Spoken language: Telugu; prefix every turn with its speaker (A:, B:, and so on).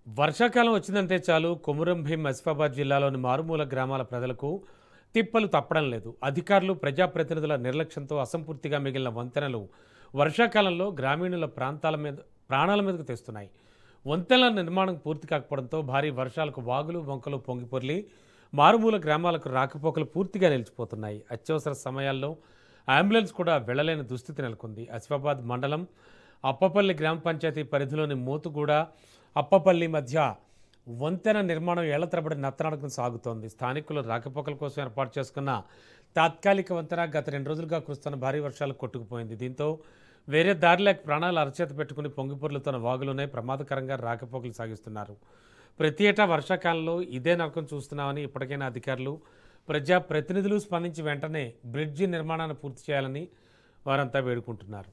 A: వర్షాకాలం వచ్చిందంటే చాలు కొమురం భీం ఆసిఫాబాద్ జిల్లాలోని మారుమూల గ్రామాల ప్రజలకు తిప్పలు తప్పడం లేదు. అధికారులు ప్రజాప్రతినిధుల నిర్లక్ష్యంతో అసంపూర్తిగా మిగిలిన వంతెనలు వర్షాకాలంలో గ్రామీణుల ప్రాణాల మీదకు తెస్తున్నాయి. వంతెనల నిర్మాణం పూర్తి కాకపోవడంతో భారీ వర్షాలకు వాగులు వంకలు పొంగిపొర్లి మారుమూల గ్రామాలకు రాకపోకలు పూర్తిగా నిలిచిపోతున్నాయి. అత్యవసర సమయాల్లో అంబులెన్స్ కూడా వెళ్లలేని దుస్థితి నెలకొంది. ఆసిఫాబాద్ మండలం అప్పపల్లి గ్రామ పంచాయతీ పరిధిలోని మోతుగూడ అప్పపల్లి మధ్య వంతెన నిర్మాణం ఏళ్ల తరబడి నత్తనడకం సాగుతోంది. స్థానికులు రాకపోకల కోసం ఏర్పాటు చేసుకున్న తాత్కాలిక వంతెన గత 2 రోజులుగా కురుస్తున్న భారీ వర్షాలు కొట్టుకుపోయింది. దీంతో వేరే దారి లేక ప్రాణాలు అరచేత పెట్టుకుని పొంగిపొర్లుతున్న వాగులోనే ప్రమాదకరంగా రాకపోకలు సాగిస్తున్నారు. ప్రతి ఏటా వర్షాకాలంలో ఇదే నరకం చూస్తున్నామని ఇప్పటికైనా అధికారులు ప్రజాప్రతినిధులు స్పందించి వెంటనే బ్రిడ్జి నిర్మాణాన్ని పూర్తి చేయాలని వారంతా వేడుకుంటున్నారు.